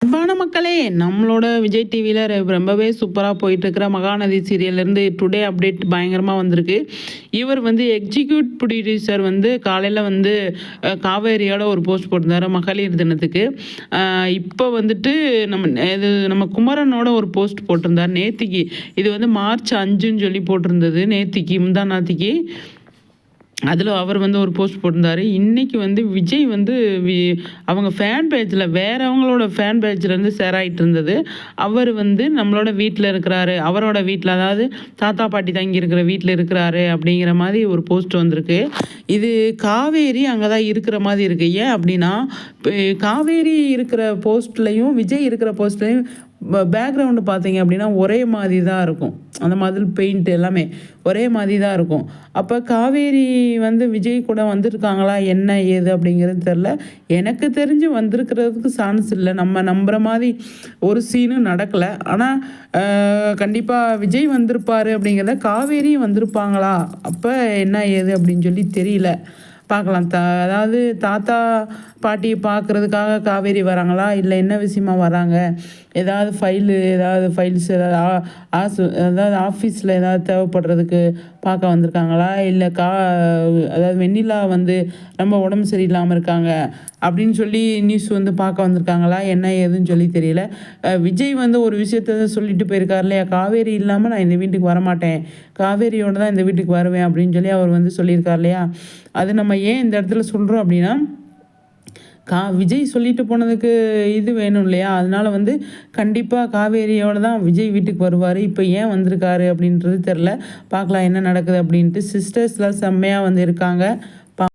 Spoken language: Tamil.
அன்பான மக்களே, நம்மளோட விஜய் டிவியில் ரொம்பவே சூப்பராக போயிட்டுருக்கிற மகாநதி சீரியல்லேருந்து டுடே அப்டேட் பயங்கரமாக வந்திருக்கு. இவர் வந்து எக்ஸிக்யூட் ப்ரொடியூசர் வந்து காலையில் வந்து காவேரியோட ஒரு போஸ்ட் போட்டிருந்தாரு மகளிர் தினத்துக்கு. இப்போ வந்துட்டு நம்ம குமரனோட ஒரு போஸ்ட் போட்டிருந்தார் நேத்திக்கு. இது வந்து மார்ச் 5ன்னு சொல்லி போட்டிருந்தது நேத்திக்கு, முந்தாநாத்திக்கு. அதில் அவர் வந்து ஒரு போஸ்ட் போட்டிருந்தாரு. இன்றைக்கி வந்து விஜய் வந்து அவங்க ஃபேன் பேஜில் வேறவங்களோட ஃபேன் பேஜ்லேருந்து ஷேர் ஆகிட்டு இருந்தது. அவர் வந்து நம்மளோட வீட்டில் இருக்கிறாரு, அவரோட வீட்டில், அதாவது தாத்தா பாட்டி தங்கி இருக்கிற வீட்டில் இருக்கிறாரு அப்படிங்கிற மாதிரி ஒரு போஸ்ட் வந்திருக்கு. இது காவேரி அங்கே தான் இருக்கிற மாதிரி இருக்குது. ஏன் அப்படின்னா, காவேரி இருக்கிற போஸ்ட்லேயும் விஜய் இருக்கிற போஸ்ட்லேயும் பேக்ரவுண்டு பார்த்தீங்க அப்படின்னா ஒரே மாதிரி தான் இருக்கும். அந்த மாதிரி பெயிண்ட் எல்லாமே ஒரே மாதிரி தான் இருக்கும். அப்போ காவேரி வந்து விஜய் கூட வந்திருக்காங்களா என்ன ஏது அப்படிங்கிறது தெரில. எனக்கு தெரிஞ்சு வந்திருக்கிறதுக்கு சான்ஸ் இல்லை. நம்ம நம்புகிற மாதிரி ஒரு சீனும் நடக்கலை. ஆனால் கண்டிப்பாக விஜய் வந்திருப்பார் அப்படிங்கிறத, காவேரியும் வந்திருப்பாங்களா அப்போ என்ன ஏது அப்படின்னு சொல்லி தெரியல. பார்க்கலாம். அதாவது தாத்தா பாட்டியை பார்க்குறதுக்காக காவேரி வராங்களா, இல்லை என்ன விஷயமா வராங்க, ஏதாவது ஃபைல்ஸ் ஏதாவது ஆஃபீஸில் ஏதாவது தேவைப்படுறதுக்கு பார்க்க வந்திருக்காங்களா, இல்லை அதாவது வெண்ணிலா வந்து ரொம்ப உடம்பு சரியில்லாமல் இருக்காங்க அப்படின்னு சொல்லி நியூஸ் வந்து பார்க்க வந்திருக்காங்களா, என்ன ஏதுன்னு சொல்லி தெரியல. விஜய் வந்து ஒரு விஷயத்த சொல்லிட்டு போயிருக்கார் இல்லையா, காவேரி இல்லாமல் நான் இந்த வீட்டுக்கு வரமாட்டேன், காவேரியோடு தான் இந்த வீட்டுக்கு வருவேன் அப்படின்னு சொல்லி அவர் வந்து சொல்லியிருக்கார் இல்லையா. அது நம்ம ஏன் இந்த இடத்துல சொல்கிறோம் அப்படின்னா, விஜய் சொல்லிட்டு போனதுக்கு இது வேணும் இல்லையா. அதனால் வந்து கண்டிப்பாக காவேரியோடு தான் விஜய் வீட்டுக்கு வருவார். இப்போ ஏன் வந்திருக்காரு அப்படின்றது தெரில. பார்க்கலாம் என்ன நடக்குது அப்படின்ட்டு. சிஸ்டர்ஸ்லாம் செம்மையாக வந்து இருக்காங்க,